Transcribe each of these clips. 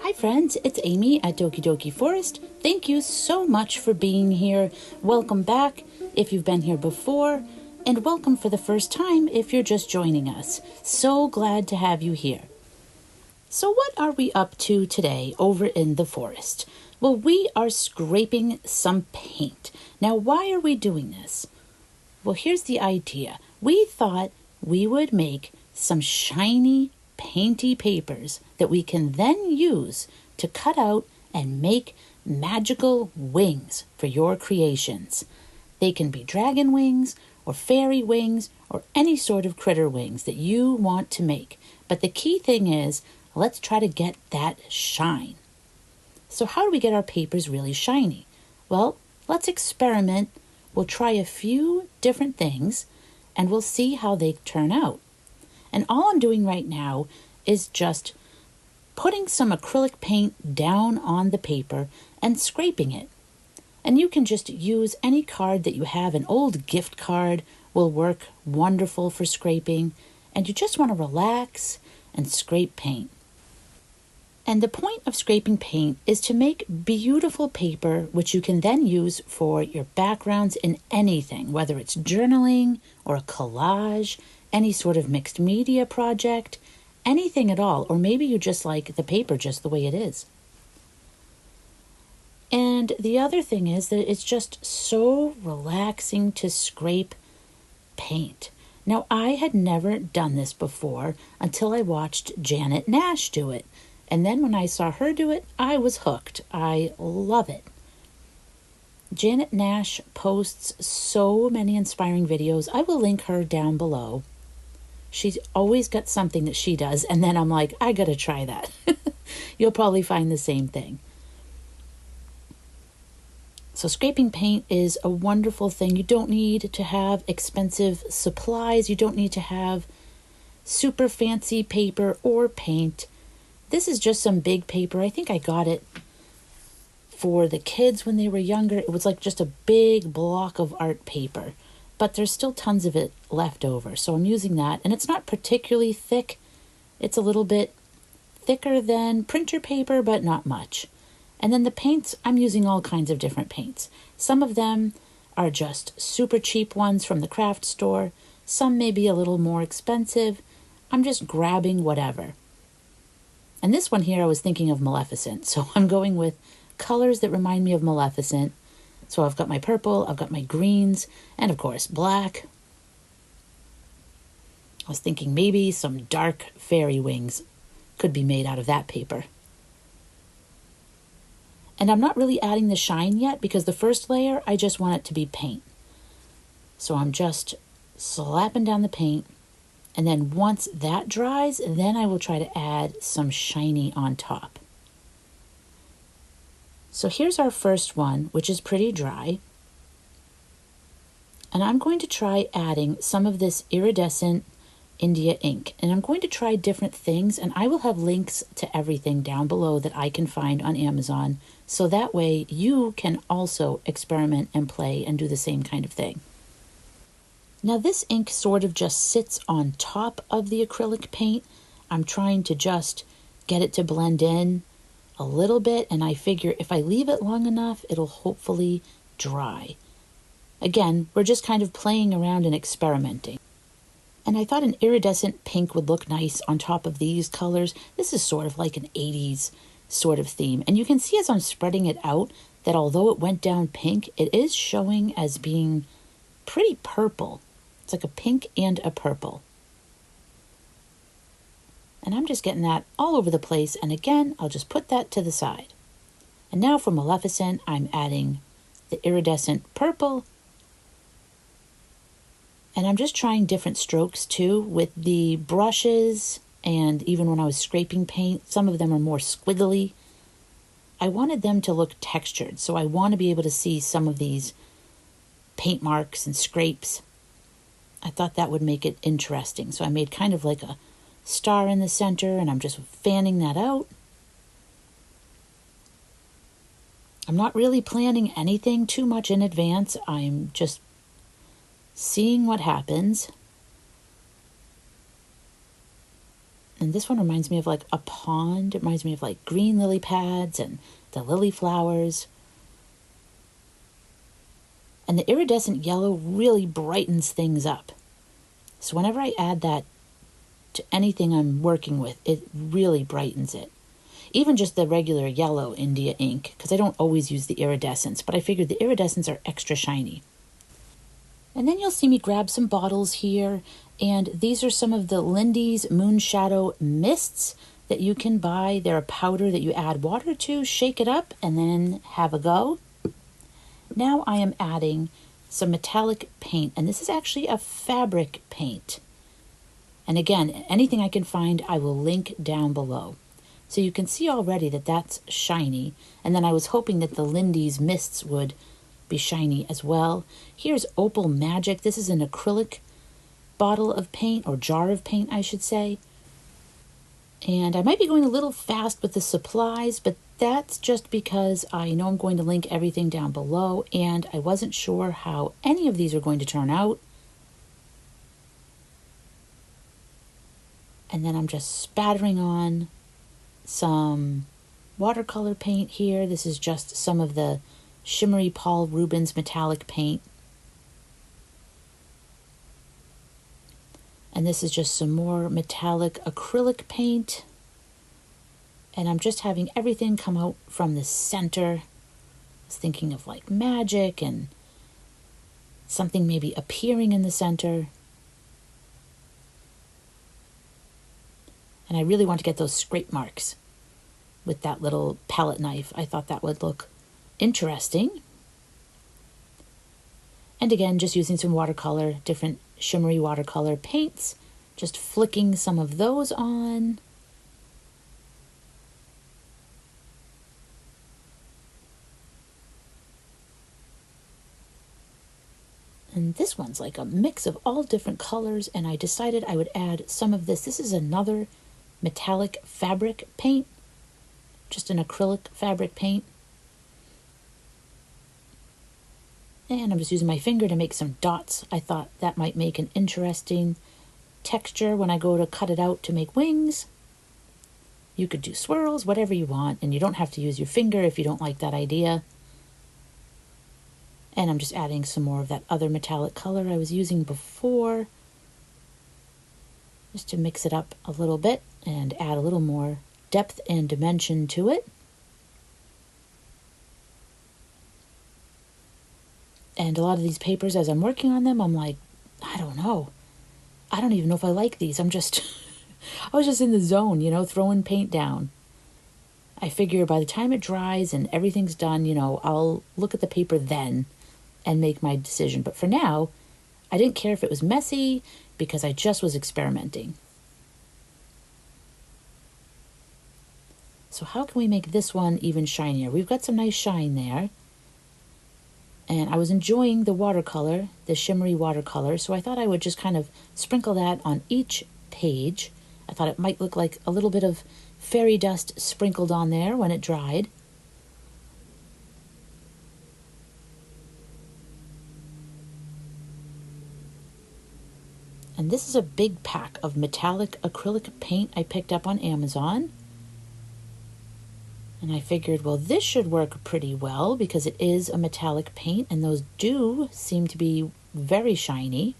Hi friends, it's Amy at Doki Doki Forest. Thank you so much for being here. Welcome back if you've been here before, and welcome for the first time if you're just joining us. So glad to have you here. So what are we up to today over in the forest? Well, we are scraping some paint. Now, why are we doing this? Well, here's the idea. We thought we would make some shiny painty papers that we can then use to cut out and make magical wings for your creations. They can be dragon wings or fairy wings or any sort of critter wings that you want to make. But the key thing is, let's try to get that shine. So how do we get our papers really shiny? Well, let's experiment. We'll try a few different things and we'll see how they turn out. And all I'm doing right now is just putting some acrylic paint down on the paper and scraping it. And you can just use any card that you have. An old gift card will work wonderful for scraping. And you just want to relax and scrape paint. And the point of scraping paint is to make beautiful paper, which you can then use for your backgrounds in anything, whether it's journaling or a collage, any sort of mixed media project, anything at all, or maybe you just like the paper just the way it is. And the other thing is that it's just so relaxing to scrape paint. Now, I had never done this before until I watched Janet Nash do it. And then when I saw her do it, I was hooked. I love it. Janet Nash posts so many inspiring videos. I will link her down below. She's always got something that she does, and then I'm like, I gotta try that. You'll probably find the same thing. So scraping paint is a wonderful thing. You don't need to have expensive supplies. You don't need to have super fancy paper or paint. This is just some big paper. I think I got it for the kids when they were younger. It was like just a big block of art paper. But there's still tons of it left over. So I'm using that. And it's not particularly thick. It's a little bit thicker than printer paper, but not much. And then the paints, I'm using all kinds of different paints. Some of them are just super cheap ones from the craft store. Some may be a little more expensive. I'm just grabbing whatever. And this one here, I was thinking of Maleficent. So I'm going with colors that remind me of Maleficent. So I've got my purple, I've got my greens, and of course, black. I was thinking maybe some dark fairy wings could be made out of that paper. And I'm not really adding the shine yet because the first layer, I just want it to be paint. So I'm just slapping down the paint. And then once that dries, then I will try to add some shiny on top. So here's our first one, which is pretty dry. And I'm going to try adding some of this iridescent India ink. And I'm going to try different things, and I will have links to everything down below that I can find on Amazon. So that way you can also experiment and play and do the same kind of thing. Now this ink sort of just sits on top of the acrylic paint. I'm trying to just get it to blend in a little bit, and I figure if I leave it long enough, it'll hopefully dry. Again, we're just kind of playing around and experimenting. And I thought an iridescent pink would look nice on top of these colors. This is sort of like an 80s sort of theme. And you can see as I'm spreading it out that although it went down pink, it is showing as being pretty purple. It's like a pink and a purple. And I'm just getting that all over the place. And again, I'll just put that to the side. And now for Maleficent, I'm adding the iridescent purple. And I'm just trying different strokes too with the brushes. And even when I was scraping paint, some of them are more squiggly. I wanted them to look textured. So I want to be able to see some of these paint marks and scrapes. I thought that would make it interesting. So I made kind of like a star in the center, and I'm just fanning that out. I'm not really planning anything too much in advance. I'm just seeing what happens. And this one reminds me of like a pond. It reminds me of like green lily pads and the lily flowers. And the iridescent yellow really brightens things up. So whenever I add that to anything I'm working with, it really brightens it. Even just the regular yellow India ink, because I don't always use the iridescents, but I figured the iridescents are extra shiny. And then you'll see me grab some bottles here, and these are some of the Lindy's Moonshadow Mists that you can buy. They're a powder that you add water to, shake it up, and then have a go. Now I am adding some metallic paint, and this is actually a fabric paint. And again, anything I can find, I will link down below. So you can see already that that's shiny, and then I was hoping that the Lindy's Mists would be shiny as well. Here's Opal Magic. This is an acrylic bottle of paint, or jar of paint, I should say. And I might be going a little fast with the supplies, but that's just because I know I'm going to link everything down below, and I wasn't sure how any of these are going to turn out. And then I'm just spattering on some watercolor paint here. This is just some of the shimmery Paul Rubens metallic paint. And this is just some more metallic acrylic paint. And I'm just having everything come out from the center. I was thinking of like magic and something maybe appearing in the center. And I really want to get those scrape marks with that little palette knife. I thought that would look interesting. And again, just using some watercolor, different shimmery watercolor paints, just flicking some of those on. And this one's like a mix of all different colors, and I decided I would add some of this. This is another metallic fabric paint, just an acrylic fabric paint. And I'm just using my finger to make some dots. I thought that might make an interesting texture when I go to cut it out to make wings. You could do swirls, whatever you want, and you don't have to use your finger if you don't like that idea. And I'm just adding some more of that other metallic color I was using before, just to mix it up a little bit and add a little more depth and dimension to it. And a lot of these papers, as I'm working on them, I'm like, I don't know. I don't even know if I like these. I was just in the zone, you know, throwing paint down. I figure by the time it dries and everything's done, you know, I'll look at the paper then and make my decision. But for now, I didn't care if it was messy because I just was experimenting. So how can we make this one even shinier? We've got some nice shine there. And I was enjoying the watercolor, the shimmery watercolor, so I thought I would just kind of sprinkle that on each page. I thought it might look like a little bit of fairy dust sprinkled on there when it dried. And this is a big pack of metallic acrylic paint I picked up on Amazon. And I figured, well, this should work pretty well because it is a metallic paint and those do seem to be very shiny.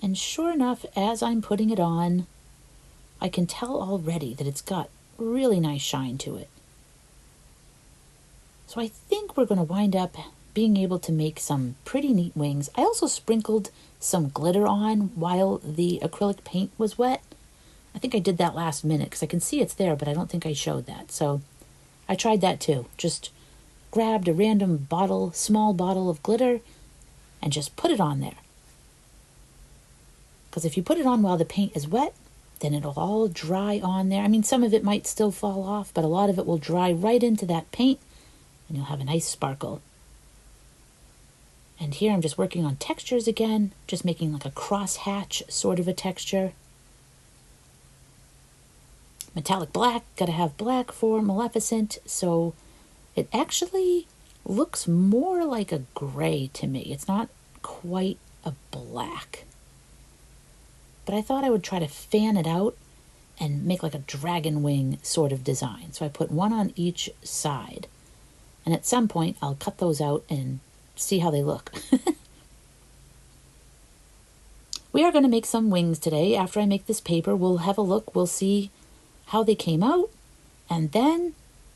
And sure enough, as I'm putting it on, I can tell already that it's got really nice shine to it. So I think we're going to wind up being able to make some pretty neat wings. I also sprinkled some glitter on while the acrylic paint was wet. I think I did that last minute because I can see it's there, but I don't think I showed that. So I tried that too. Just grabbed a random bottle, small bottle of glitter, and just put it on there. Because if you put it on while the paint is wet, then it'll all dry on there. I mean, some of it might still fall off, but a lot of it will dry right into that paint, and you'll have a nice sparkle. And here I'm just working on textures again, just making like a crosshatch sort of a texture. Metallic black, gotta have black for Maleficent, so it actually looks more like a gray to me. It's not quite a black. but I thought I would try to fan it out and make like a dragon wing sort of design. So I put one on each side. And at some point, I'll cut those out and see how they look. We are going to make some wings today. After I make this paper, we'll have a look. We'll see how they came out. And then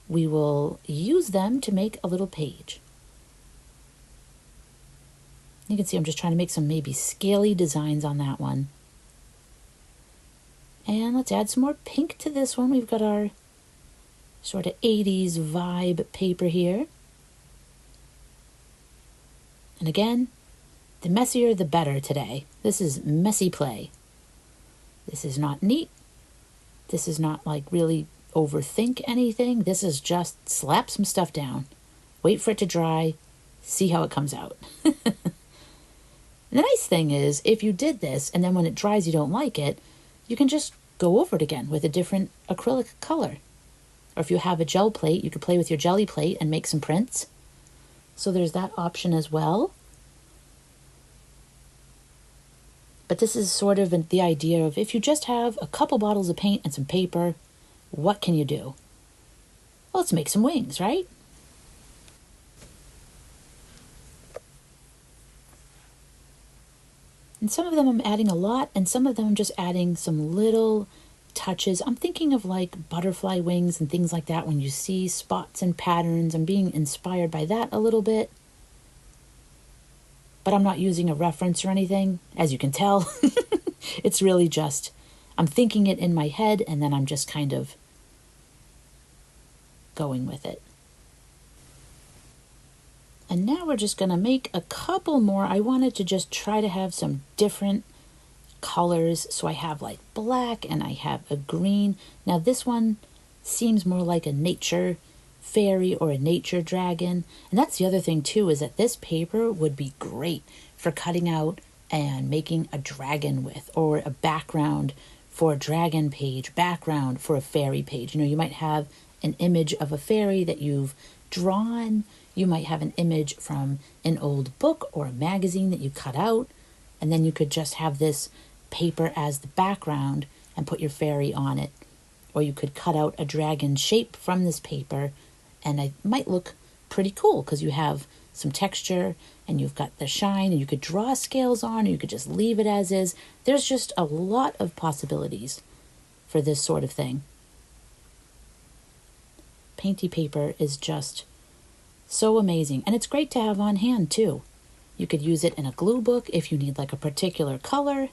we will use them to make a little page. You can see I'm just trying to make some maybe scaly designs on that one. And let's add some more pink to this one. We've got our sort of 80s vibe paper here. And again, the messier the better today. This is messy play. This is not neat. This is not like really overthink anything. This is just slap some stuff down, wait for it to dry, see how it comes out. The nice thing is, if you did this and then when it dries you don't like it, you can just go over it again with a different acrylic color. Or if you have a gel plate, you could play with your jelly plate and make some prints. So there's that option as well. But this is sort of the idea of if you just have a couple bottles of paint and some paper, what can you do? Well, let's make some wings, right? And some of them I'm adding a lot, and some of them I'm just adding some little touches. I'm thinking of like butterfly wings and things like that. When you see spots and patterns, I'm being inspired by that a little bit. But I'm not using a reference or anything, as you can tell. It's really just, I'm thinking it in my head, and then I'm just kind of going with it. And now we're just going to make a couple more. I wanted to just try to have some different colors. So I have like black and I have a green. Now this one seems more like a nature fairy or a nature dragon. And that's the other thing too, is that this paper would be great for cutting out and making a dragon with, or a background for a dragon page, background for a fairy page. You know, you might have an image of a fairy that you've drawn. You might have an image from an old book or a magazine that you cut out, and then you could just have this paper as the background and put your fairy on it. Or you could cut out a dragon shape from this paper, and it might look pretty cool because you have some texture and you've got the shine, and you could draw scales on, or you could just leave it as is. There's just a lot of possibilities for this sort of thing. Painty paper is just so amazing, and it's great to have on hand too. You could use it in a glue book if you need like a particular color.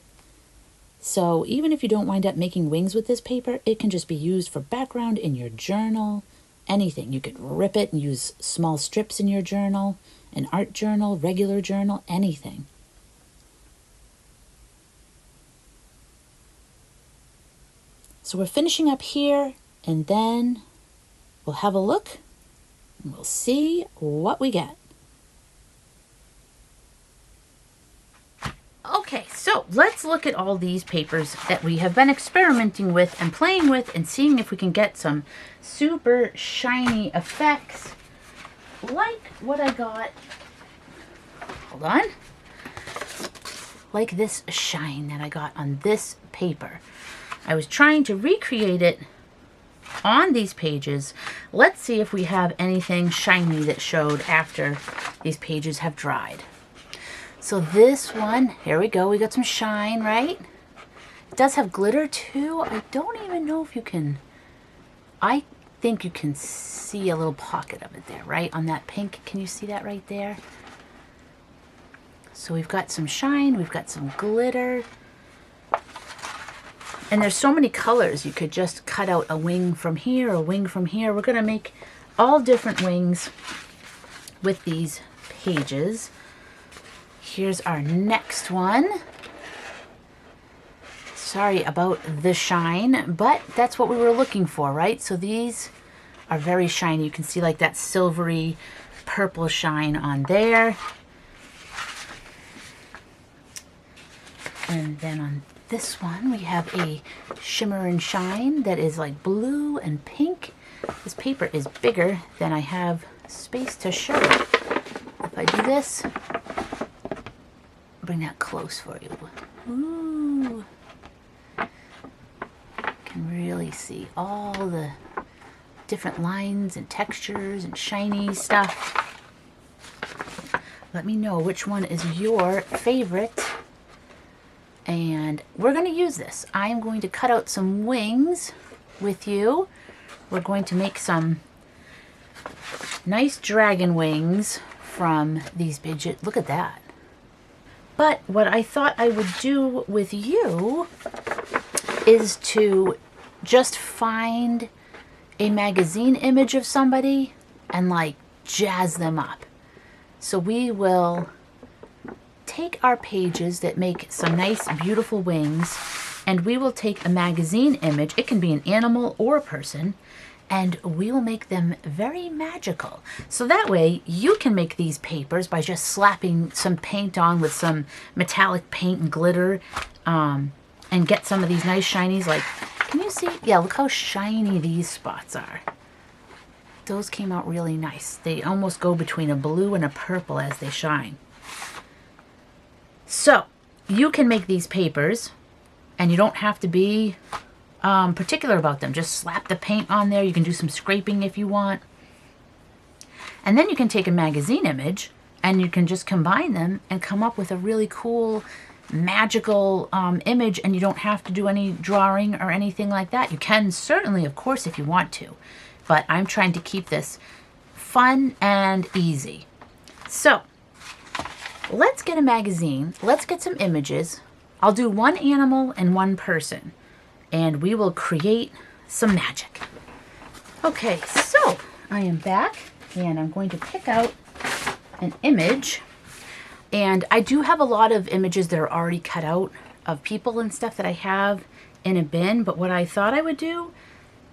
So even if you don't wind up making wings with this paper, it can just be used for background in your journal, anything. You could rip it and use small strips in your journal, an art journal, regular journal, anything. So we're finishing up here, and then we'll have a look. We'll see what we get. Okay, so let's look at all these papers that we have been experimenting with and playing with and seeing if we can get some super shiny effects like what I got. Hold on. Like this shine that I got on this paper. I was trying to recreate it on these pages. Let's see if we have anything shiny that showed after these pages have dried. So this one, here we go. We got some shine, right? It does have glitter too. I don't even know if you can, I think you can see a little pocket of it there, right? On that pink, can you see that right there? So we've got some shine, we've got some glitter. And there's so many colors. You could just cut out a wing from here, a wing from here. We're going to make all different wings with these pages. Here's our next one. Sorry about the shine, but that's what we were looking for, right? So these are very shiny. You can see like that silvery purple shine on there. And then on this one, we have a shimmer and shine that is like blue and pink. This paper is bigger than I have space to show it. If I do this, bring that close for you. Ooh. can really see all the different lines and textures and shiny stuff. Let me know which one is your favorite. And we're going to use this. I am going to cut out some wings with you. We're going to make some nice dragon wings from these bidget. Look at that. But what I thought I would do with you is to just find a magazine image of somebody and like jazz them up. So we will take our pages that make some nice beautiful wings, and we will take a magazine image, it can be an animal or a person, and we will make them very magical. So that way you can make these papers by just slapping some paint on with some metallic paint and glitter, and get some of these nice shinies. Like, can you see? Yeah, look how shiny these spots are. Those came out really nice. They almost go between a blue and a purple as they shine. So you can make these papers, and you don't have to be particular about them. Just slap the paint on there. You can do some scraping if you want. And then you can take a magazine image and you can just combine them and come up with a really cool magical image, and you don't have to do any drawing or anything like that. You can certainly, of course, if you want to, but I'm trying to keep this fun and easy. So let's get a magazine. Let's get some images. I'll do one animal and one person, and we will create some magic. Okay, so I am back, and I'm going to pick out an image. And I do have a lot of images that are already cut out of people and stuff that I have in a bin, but what I thought I would do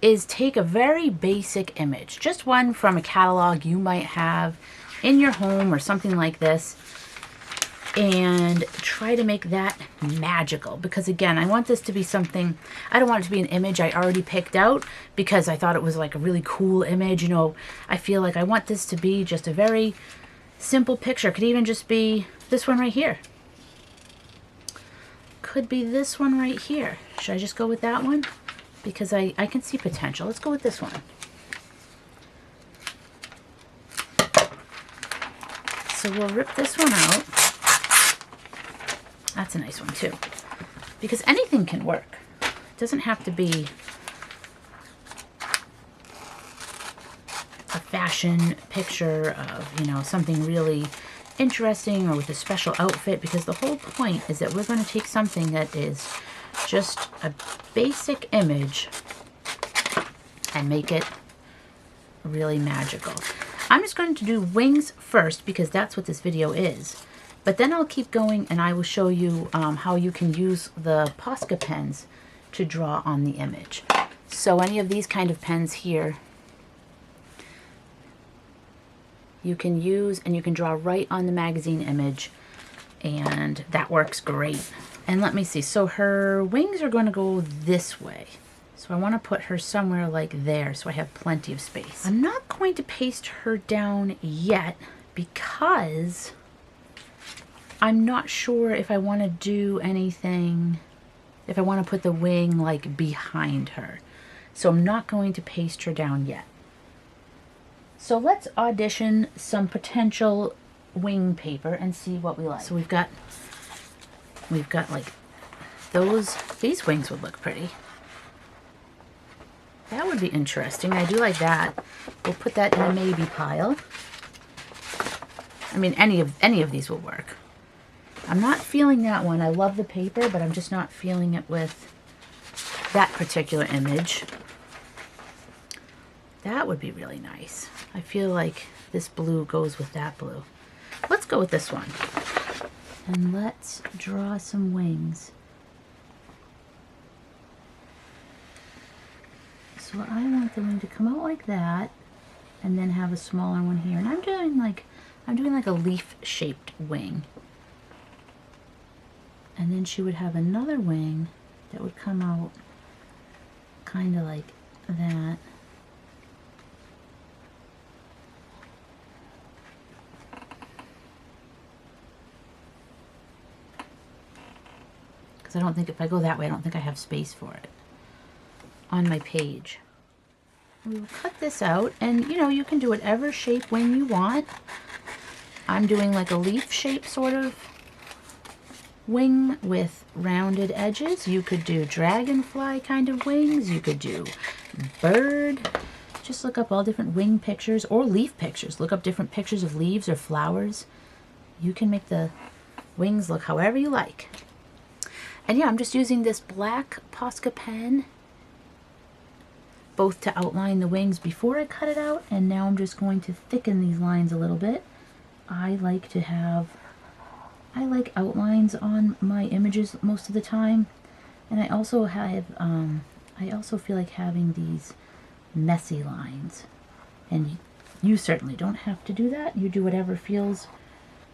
is take a very basic image, just one from a catalog you might have in your home or something like this, and try to make that magical. Because again, I want this to be something, I don't want it to be an image I already picked out because I thought it was like a really cool image. You know, I feel like I want this to be just a very simple picture. Could even just be this one right here. Could be this one right here. Should I just go with that one? Because I can see potential. Let's go with this one. So we'll rip this one out. That's a nice one too. Because anything can work. It doesn't have to be a fashion picture of, you know, something really interesting or with a special outfit, because the whole point is that we're going to take something that is just a basic image and make it really magical. I'm just going to do wings first because that's what this video is, but then I'll keep going and I will show you how you can use the Posca pens to draw on the image. So any of these kind of pens here you can use, and you can draw right on the magazine image, and that works great. And let me see, so her wings are going to go this way. So I want to put her somewhere like there so I have plenty of space. I'm not going to paste her down yet because I'm not sure if I want to do anything, if I want to put the wing like behind her. So I'm not going to paste her down yet. So let's audition some potential wing paper and see what we like. So we've got like these wings would look pretty. That would be interesting. I do like that. We'll put that in a maybe pile. I mean, any of these will work. I'm not feeling that one. I love the paper, but I'm just not feeling it with that particular image. That would be really nice. I feel like this blue goes with that blue. Let's go with this one. And let's draw some wings. So I want the wing to come out like that and then have a smaller one here. And I'm doing like a leaf-shaped wing. And then she would have another wing that would come out kind of like that. I don't think if I go that way, I don't think I have space for it. on my page. We will cut this out, and you know, you can do whatever shape wing you want. I'm doing like a leaf shape sort of wing with rounded edges. You could do dragonfly kind of wings. You could do bird. Just look up all different wing pictures or leaf pictures. Look up different pictures of leaves or flowers. You can make the wings look however you like. And yeah, I'm just using this black Posca pen both to outline the wings before I cut it out, and now I'm just going to thicken these lines a little bit. I like outlines on my images most of the time, and I also feel like having these messy lines, and you certainly don't have to do that. You do whatever feels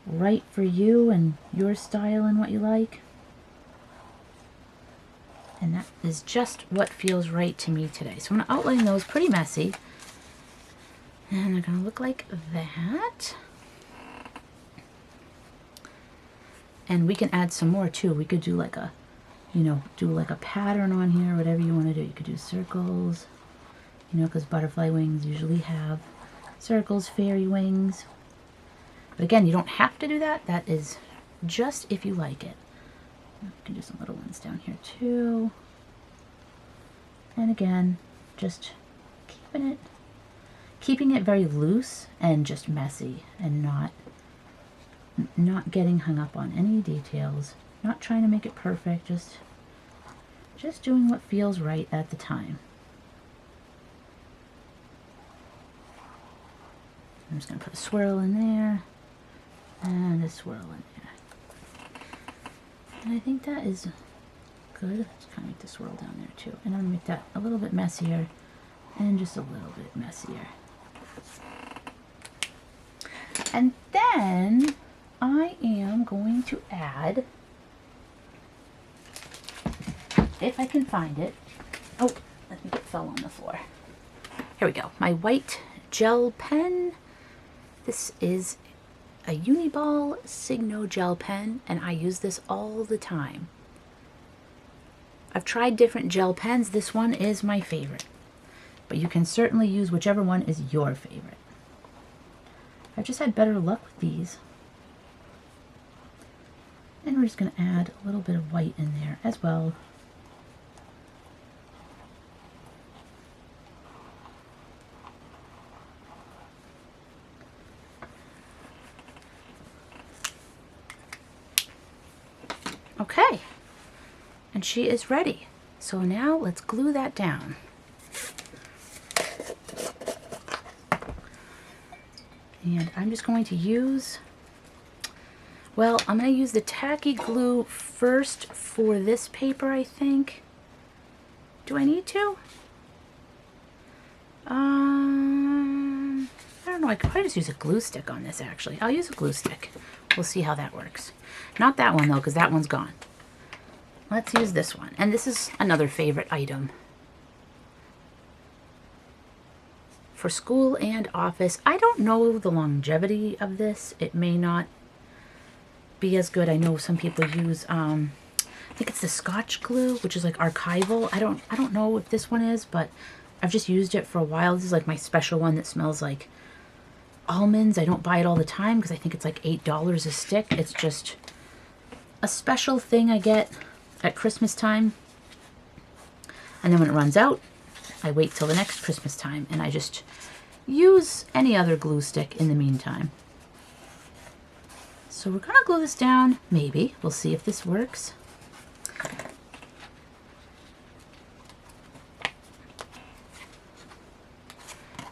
right for you and your style and what you like. And that is just what feels right to me today. So I'm going to outline those pretty messy. And they're going to look like that. And we can add some more too. We could do like a, you know, do like a pattern on here, whatever you want to do. You could do circles, you know, because butterfly wings usually have circles, fairy wings. But again, you don't have to do that. That is just if you like it. You can do some little ones down here too. And again, just keeping it very loose and just messy, and not getting hung up on any details, not trying to make it perfect, just doing what feels right at the time. I'm just going to put a swirl in there and a swirl in there. And I think that is good. Let's kind of make the swirl down there too. And I'm going to make that a little bit messier and just a little bit messier. And then I am going to add, if I can find it, oh, let me get fell on the floor. Here we go. My white gel pen. This is a Uni-Ball Signo gel pen, and I use this all the time. I've tried different gel pens. This one is my favorite, but you can certainly use whichever one is your favorite. I've just had better luck with these. And we're just going to add a little bit of white in there as well. Okay, and she is ready. So now let's glue that down. And I'm just going to use, well, I'm going to use the tacky glue first for this paper, I think. Do I need to? I don't know, I could probably just use a glue stick on this actually. I'll use a glue stick. We'll see how that works. Not that one though, because that one's gone. Let's use this one. And this is another favorite item for school and office. I don't know the longevity of this. It may not be as good. I know some people use, I think it's the Scotch glue, which is like archival. I don't know if this one is, but I've just used it for a while. This is like my special one that smells like almonds. I don't buy it all the time because I think it's like $8 a stick. It's just a special thing I get at Christmas time. And then when it runs out, I wait till the next Christmas time and I just use any other glue stick in the meantime. So we're gonna glue this down, maybe. We'll see if this works.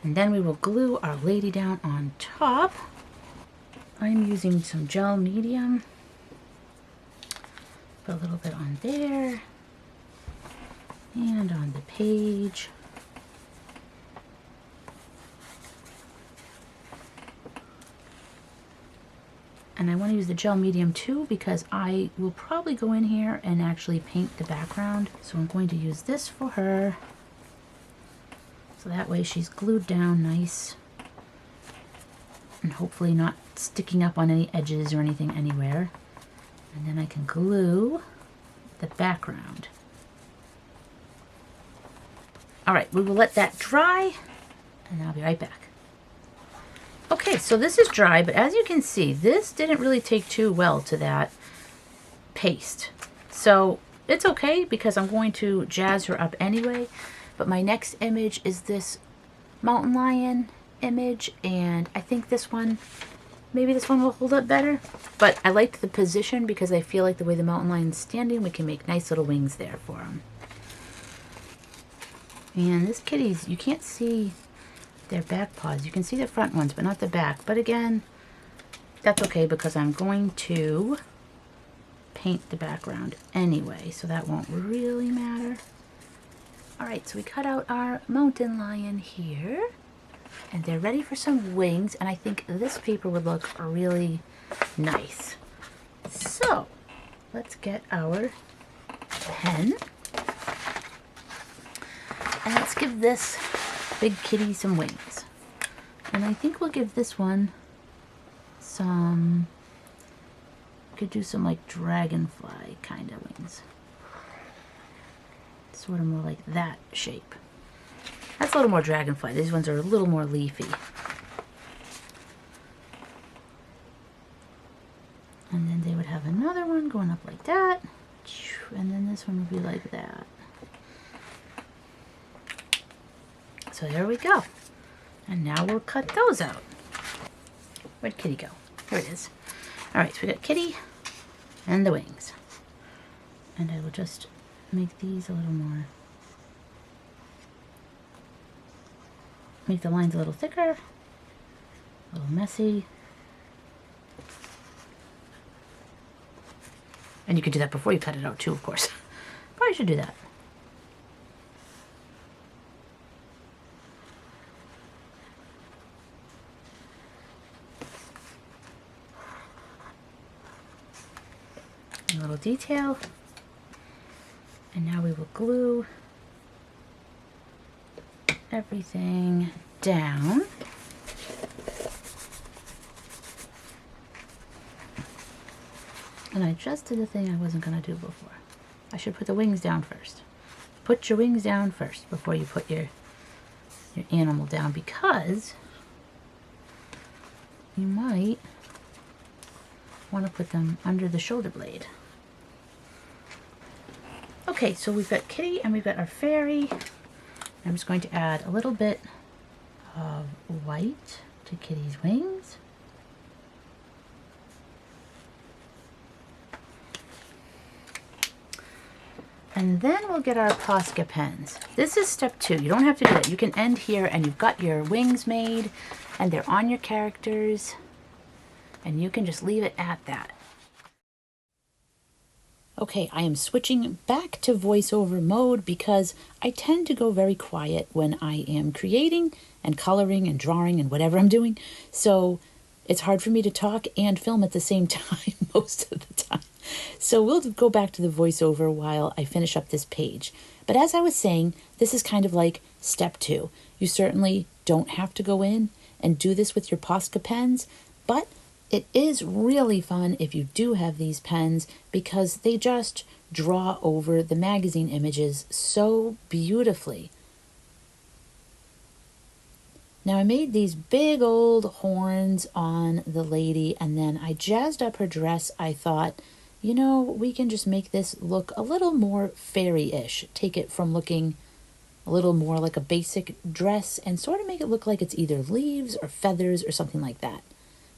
And then we will glue our lady down on top. I'm using some gel medium. Put a little bit on there and on the page. And I want to use the gel medium too because I will probably go in here and actually paint the background. So I'm going to use this for her. So that way she's glued down nice and hopefully not sticking up on any edges or anything anywhere. And then I can glue the background. All right, we will let that dry, and I'll be right back. Okay, so this is dry, but as you can see, this didn't really take too well to that paste. So it's okay because I'm going to jazz her up anyway. But my next image is this mountain lion image, and I think this one, maybe this one will hold up better. But I liked the position because I feel like the way the mountain lion's standing, we can make nice little wings there for him. And this kitty's, you can't see their back paws. You can see the front ones, but not the back. But again, that's okay because I'm going to paint the background anyway, so that won't really matter. All right, so we cut out our mountain lion here, and they're ready for some wings, and I think this paper would look really nice. So let's get our pen, and let's give this big kitty some wings. And I think we'll give this one some, could do some like dragonfly kind of wings. Sort of more like that shape. That's a little more dragonfly. These ones are a little more leafy. And then they would have another one going up like that. And then this one would be like that. So there we go. And now we'll cut those out. Where'd Kitty go? Here it is. All right, so we got Kitty and the wings. And I will just make these a little more, make the lines a little thicker, a little messy. And you can do that before you cut it out too, of course. Probably should do that. A little detail. And now we will glue everything down. And I just did the thing I wasn't going to do before. I should put the wings down first. Put your wings down first before you put your animal down, because you might want to put them under the shoulder blade. Okay, so we've got Kitty and we've got our fairy. I'm just going to add a little bit of white to Kitty's wings. And then we'll get our Posca pens. This is step 2. You don't have to do that. You can end here and you've got your wings made and they're on your characters. And you can just leave it at that. Okay, I am switching back to voiceover mode because I tend to go very quiet when I am creating and coloring and drawing and whatever I'm doing. So it's hard for me to talk and film at the same time most of the time. So we'll go back to the voiceover while I finish up this page. But as I was saying, this is kind of like step 2. You certainly don't have to go in and do this with your Posca pens, but it is really fun if you do have these pens because they just draw over the magazine images so beautifully. Now I made these big old horns on the lady and then I jazzed up her dress. I thought, you know, we can just make this look a little more fairy-ish. Take it from looking a little more like a basic dress and sort of make it look like it's either leaves or feathers or something like that.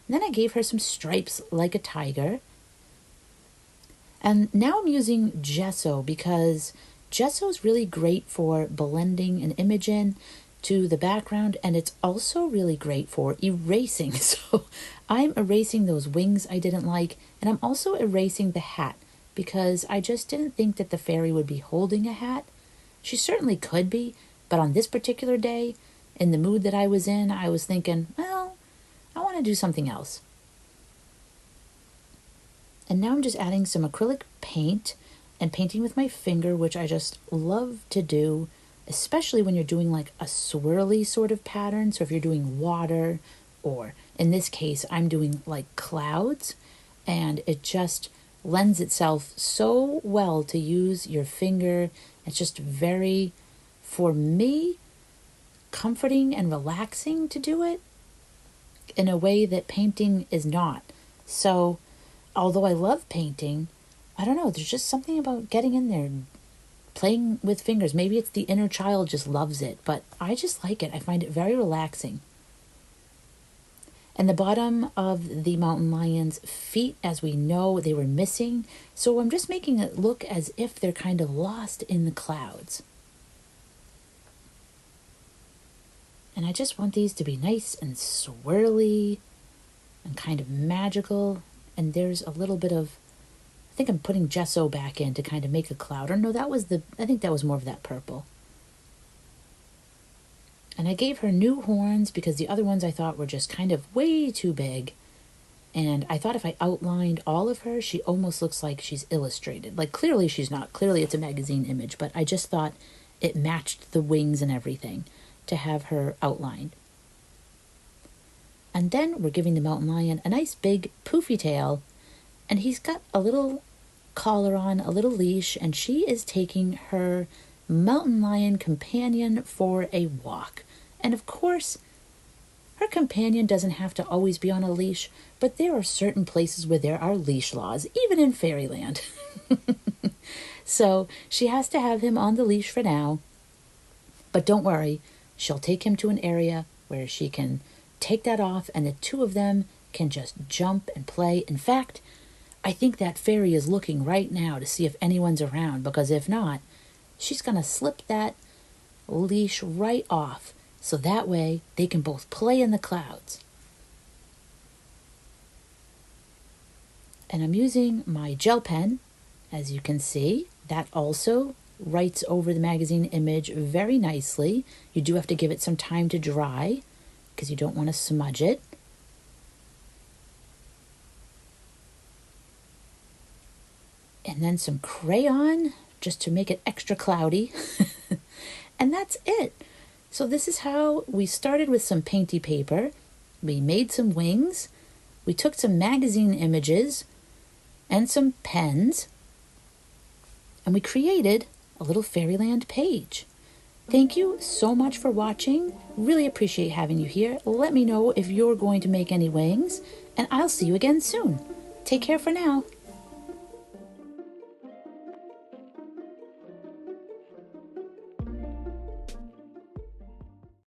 And then I gave her some stripes like a tiger. And now I'm using gesso because gesso is really great for blending an image in to the background, and it's also really great for erasing. So I'm erasing those wings I didn't like, and I'm also erasing the hat because I just didn't think that the fairy would be holding a hat. She certainly could be, but on this particular day, in the mood that I was in, I was thinking, well, I want to do something else. And now I'm just adding some acrylic paint and painting with my finger, which I just love to do, especially when you're doing like a swirly sort of pattern. So if you're doing water, or in this case, I'm doing like clouds, and it just lends itself so well to use your finger. It's just very for me, comforting and relaxing to do it in a way that painting is not. So, although I love painting, I don't know, there's just something about getting in there and playing with fingers. Maybe it's the inner child just loves it, but I just like it. I find it very relaxing. And the bottom of the mountain lion's feet, as we know, they were missing. So I'm just making it look as if they're kind of lost in the clouds. And I just want these to be nice and swirly and kind of magical. And there's a little bit of, I think I'm putting gesso back in to kind of make a cloud. Or no, I think that was more of that purple. And I gave her new horns because the other ones I thought were just kind of way too big. And I thought if I outlined all of her, she almost looks like she's illustrated. Like, clearly she's not. Clearly it's a magazine image. But I just thought it matched the wings and everything to have her outlined. And then we're giving the mountain lion a nice big poofy tail. And he's got a little collar on, a little leash. And she is taking her mountain lion companion for a walk. And of course, her companion doesn't have to always be on a leash, but there are certain places where there are leash laws, even in fairyland. So she has to have him on the leash for now. But don't worry, she'll take him to an area where she can take that off and the two of them can just jump and play. In fact, I think that fairy is looking right now to see if anyone's around, because if not, she's going to slip that leash right off. So that way they can both play in the clouds. And I'm using my gel pen, as you can see. That also writes over the magazine image very nicely. You do have to give it some time to dry because you don't want to smudge it. And then some crayon just to make it extra cloudy. And that's it. So this is how we started with some painty paper. We made some wings. We took some magazine images and some pens. And we created a little fairyland page. Thank you so much for watching. Really appreciate having you here. Let me know if you're going to make any wings. And I'll see you again soon. Take care for now.